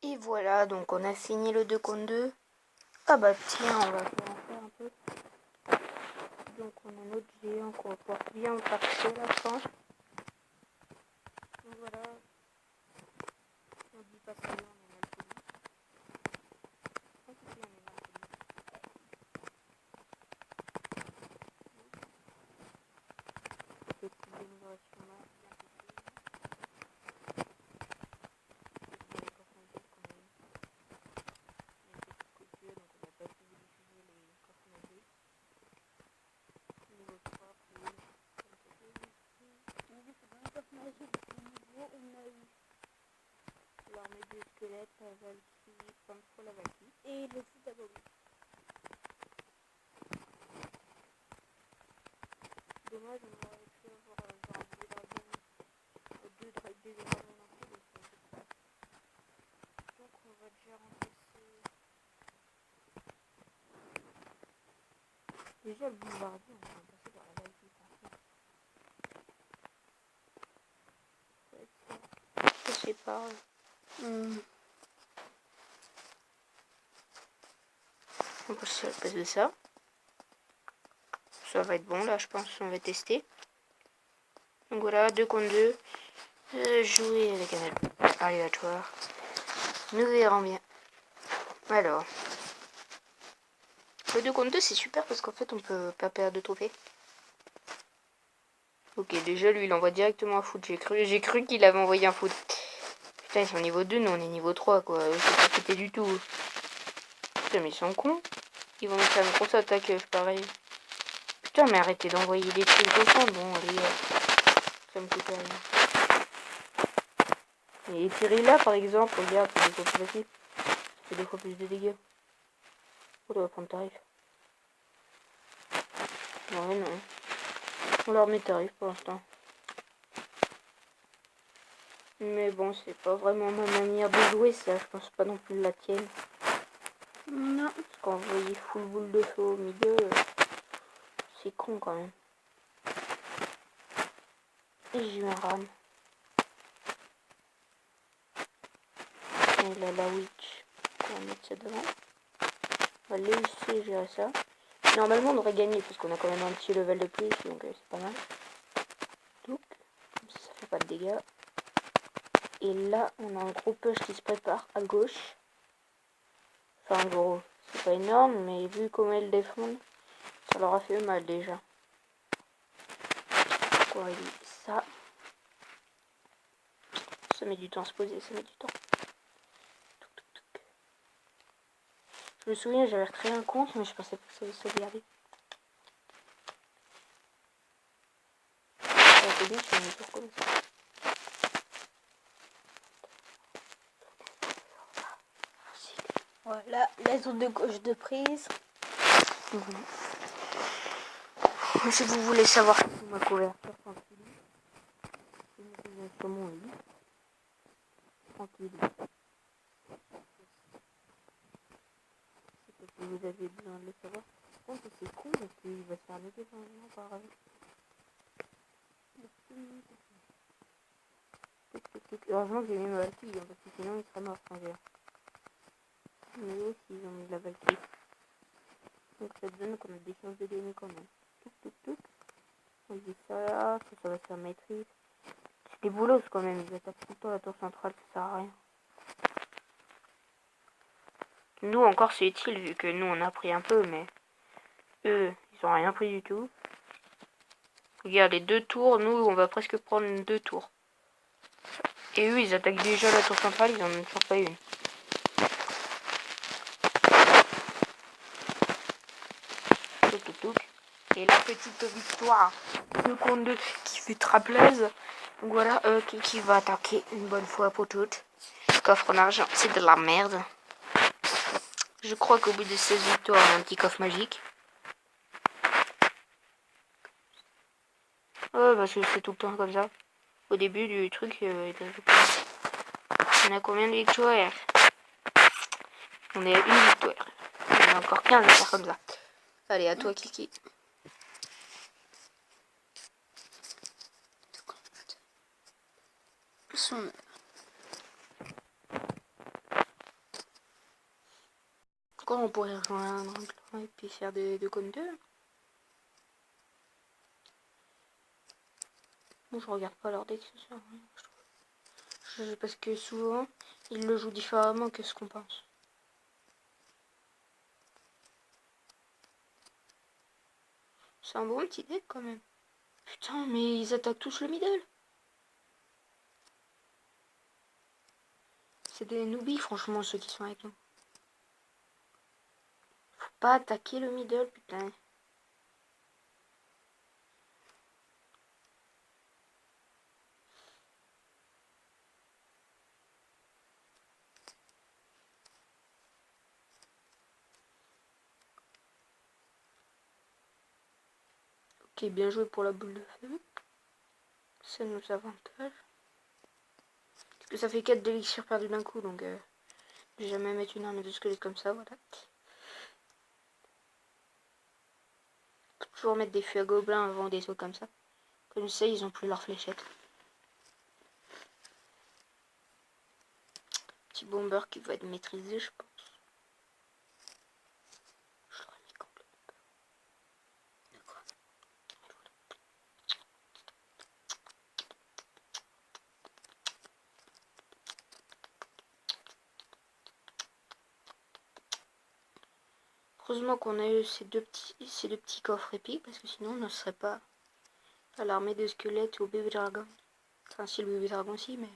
Et voilà, donc on a fini le 2 contre 2. Ah bah tiens, on va faire un peu. Donc on a notre géant qu'on va pouvoir bien partir à la fin. Donc voilà. On dit pas ça, on est mal poli. On est mal poli. Cette petite dénomination là, bien pété. C'est les coffres en qu'on a eu. Il y a une petite coupure, donc on n'a pas pu utiliser les coffres en deux. Niveau 3, poule, comme ça peut ici. On dit que dans les coffres magiques, au niveau, on a eu l'armée de squelettes, la Valkyrie, Pantro, la Valkyrie. Et le foot à Bobby. Dommage, on aurait pu avoir genre des dragons, deux dragons d'un coup, donc c'est pas. Donc on va déjà remplacer. Déjà le bombardier, on va remplacer par la Valkyrie parfaite. Ça va être ça. Je sais pas. On va passer à la place de ça. Ça va être bon là, je pense. On va tester. Donc voilà, 2 contre 2. Jouer avec un aléatoire. Nous verrons bien. Alors. Le 2 contre 2 c'est super parce qu'en fait on peut pas perdre de trophée. Ok, déjà lui il envoie directement un foot. J'ai cru qu'il avait envoyé un foot. Putain, ils sont niveau 2, nous on est niveau 3 quoi. C'est pas pété du tout. Putain, mais ils sont cons. Ils vont nous faire une grosse attaque pareil. Putain, mais arrêtez d'envoyer des trucs au fond. Bon, allez, ça me coûte rien. Et tirer là par exemple, regarde, c'est 2 fois plus facile. Ça fait 2 fois plus de dégâts. Oh, on va prendre tarif. Ouais, non. On leur met tarif pour l'instant. Mais bon, c'est pas vraiment ma manière de jouer, ça. Je pense pas non plus la tienne. Non. Parce qu'envoyer full boule de feu au milieu, c'est con quand même. Et j'ai eu un rame. Et là, la witch. On va mettre ça devant. On va laisser gérer ça. Normalement, on aurait gagné parce qu'on a quand même un petit level de plus, donc c'est pas mal. Donc, comme ça fait pas de dégâts. Et là, on a un gros push qui se prépare à gauche. Enfin, gros, c'est pas énorme, mais vu comment elles défendent, ça leur a fait mal déjà. Quoi, ça. Ça met du temps à se poser, ça met du temps. Je me souviens, j'avais recréé un compte, mais je pensais pas que ça allait sauvegarder. Ça fait bien sur une tour comme ça. Voilà, la zone de gauche de prise. Voilà. Si vous voulez savoir ma couverture, tranquille. Je me sur mon lit. Tranquille. C'est parce que vous avez besoin de le savoir. Par contre, c'est con parce qu'il va se faire lever par là. Heureusement que j'ai mis ma Valkyrie, parce que sinon il serait mort sans verre. Mais eux aussi ils ont mis de la Valkyrie. Donc ça donne qu'on a des chances de gagner quand même. On dit ça, ça va se faire maîtrise. C'est des boulots quand même, ils attaquent tout le temps la tour centrale, ça sert à rien. Nous encore c'est utile vu que nous on a pris un peu, mais eux ils ont rien pris du tout. Regarde les 2 tours, nous on va presque prendre 2 tours. Et eux ils attaquent déjà la tour centrale, ils en ont toujours pas une. Et la petite victoire 2 contre 2 qui fait très plaisir. Donc voilà, qui va attaquer une bonne fois pour toutes. Coffre en argent, c'est de la merde. Je crois qu'au bout de 16 victoires, on a un petit coffre magique. Ouais, parce que c'est tout le temps comme ça. Au début du truc, on a combien de victoires? On est à une victoire. On a encore 15 à faire comme ça. Allez, à toi, Kiki. Quand on pourrait rejoindre un clan et puis faire de cônes 2. Bon, je regarde pas leur deck, ça sert à rien, je trouve. Parce que souvent, ils le jouent différemment que ce qu'on pense. C'est un bon petit deck quand même. Putain, mais ils attaquent tous le middle. C'est des newbies, franchement, ceux qui sont avec nous. Faut pas attaquer le middle, putain. Ok, bien joué pour la boule de feu. Ça nous avantage. Parce que ça fait 4 d'élixir perdus d'un coup, donc je vais jamais mettre une armée de squelettes comme ça, voilà. Faut toujours mettre des feux à gobelins avant des sauts comme ça. Comme ça, ils ont plus leur fléchette. Petit bomber qui va être maîtrisé, je pense. Je le remets complètement. D'accord. Heureusement qu'on a eu ces deux petits coffres épiques, parce que sinon on ne serait pas à l'armée de squelettes ou au bébé dragon. Enfin, si, le bébé dragon aussi, mais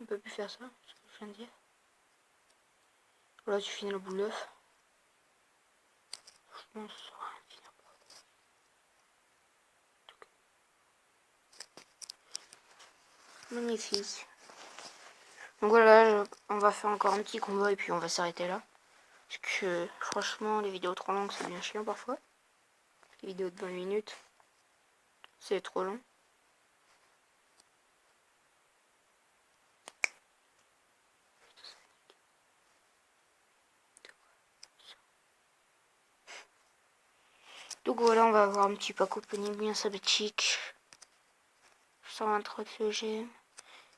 on peut plus faire ça, ce que je viens de dire. Voilà, tu finis le boule d'œuf. Franchement, ça sera rien de finir pour eux. Magnifique. Donc voilà, on va faire encore un petit combat et puis on va s'arrêter là. Parce que franchement, les vidéos trop longues, c'est bien chiant parfois. Les vidéos de 20 minutes, c'est trop long. Donc voilà, on va avoir un petit pack opening bien sympathique. 123 de gemme,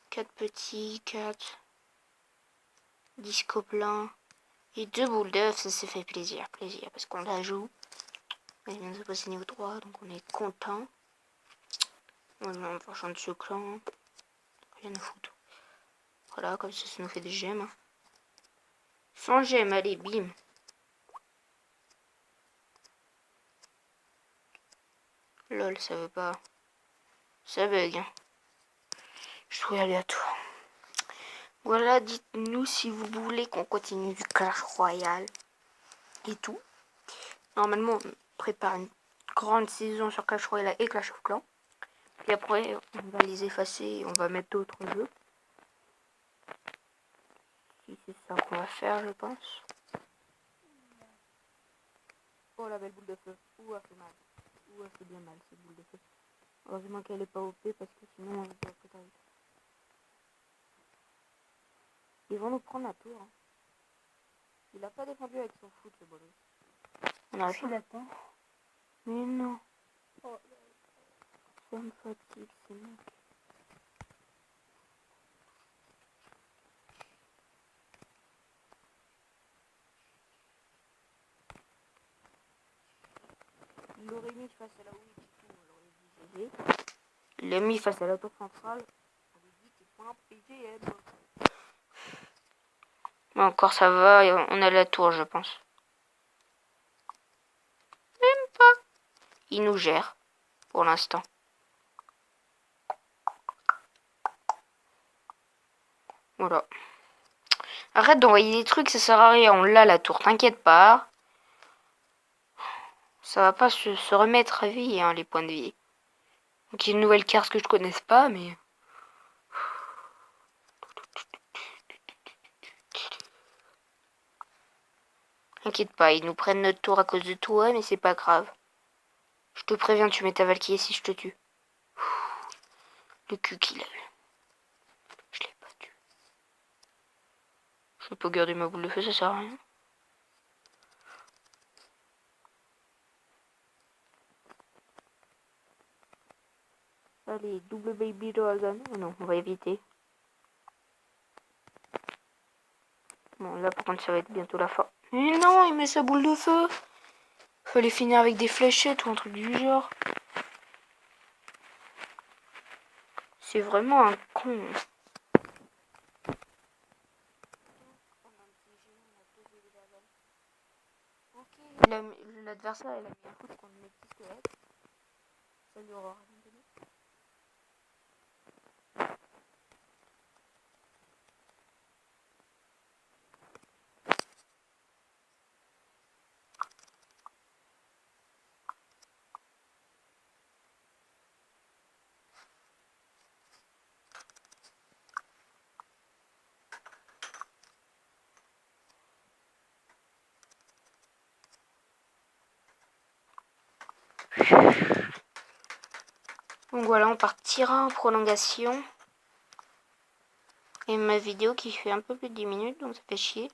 4 petits, 4 disco plein et 2 boules d'œuf, ça s'est fait plaisir, parce qu'on la joue. Elle vient de se passer niveau 3, donc on est content. On va changer de ce clan, rien à foutre. Voilà, comme ça, ça nous fait des gemmes. Hein. 100 gemmes, allez, bim. Lol, ça veut pas. Ça bug. Hein. Je trouve aléatoire. Voilà, dites-nous si vous voulez qu'on continue du Clash Royale et tout. Normalement, on prépare une grande saison sur Clash Royale et Clash of Clans. Puis après, on va les effacer et on va mettre d'autres jeux. C'est ça qu'on va faire, je pense. Oh, la belle boule de feu. Ouh, elle fait mal. Ouh, elle fait bien mal, cette boule de feu. Heureusement qu'elle est pas OP parce que sinon, on va pas très vite. Ils vont nous prendre la tour. Hein. Il a pas défendu avec son foot, le bonhomme. On a fait l'attend. Mais non. Oh, ça me fatigue, c'est bon. Il l'aurait mis face à la Wii et tout, on l'aurait dit GG. Il l'a mis face à la tour centrale. On lui dit t'es pas un PGM. Mais encore ça va, on a la tour je pense. Même pas. Il nous gère, pour l'instant. Voilà. Arrête d'envoyer des trucs, ça sert à rien. On l'a la tour, t'inquiète pas. Ça va pas se remettre à vie, hein, les points de vie. Donc il y a une nouvelle carte que je connaisse pas, mais... T'inquiète pas, ils nous prennent notre tour à cause de toi, mais c'est pas grave. Je te préviens, tu mets ta Valkyrie si je te tue. Le cul qu'il a eu. Je l'ai pas tué. Je peux pas garder ma boule de feu, ça sert à rien. Allez, double baby dragon. Oh non, on va éviter. Bon, là par contre, ça va être bientôt la fin. Mais non, il met sa boule de feu. Fallait finir avec des fléchettes ou un truc du genre. C'est vraiment un con. L'adversaire, il a mis un coup contre mes petits squelettes. Ça lui aura rien donné. Donc voilà, on partira en prolongation. Et ma vidéo qui fait un peu plus de 10 minutes, donc ça fait chier.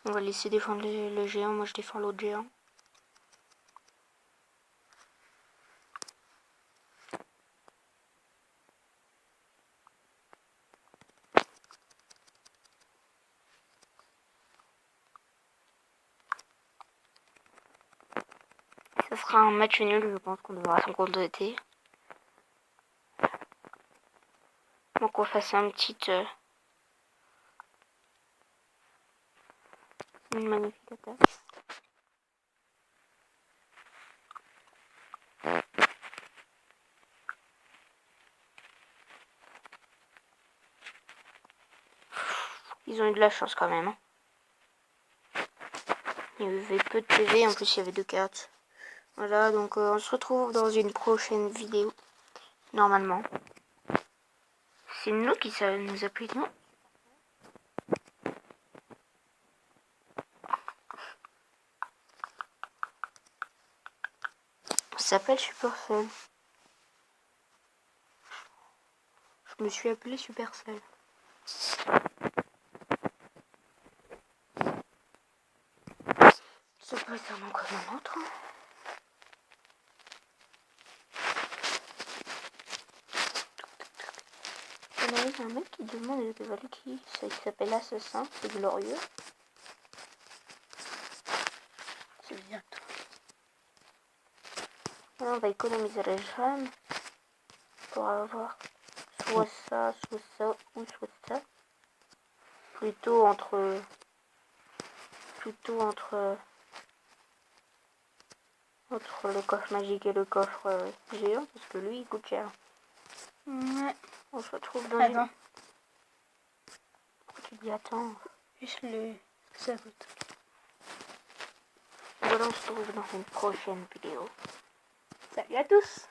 On va laisser défendre le géant, moi je défends l'autre géant. Ça sera un match nul, je pense qu'on devra s'en compléter. Donc on fasse un petit... une magnifique attaque. Ils ont eu de la chance quand même. Hein. Il y avait peu de PV, en plus il y avait 2 cartes. Voilà, donc on se retrouve dans une prochaine vidéo. Normalement. C'est nous qui ça nous a pris, non? Ça s'appelle Supercell. Je me suis appelé Supercell. Ça peut être un nom comme un autre. On a un mec qui demande qui s'appelle Assassin, c'est glorieux. C'est bien. Là, on va économiser les gemmes pour avoir soit ça ou soit ça. Plutôt entre le coffre magique et le coffre géant parce que lui il coûte cher. Ouais. On se retrouve dans une... Pourquoi tu dis attends? Juste le... ça coûte. Voilà, on se retrouve dans une prochaine vidéo. Salut à tous!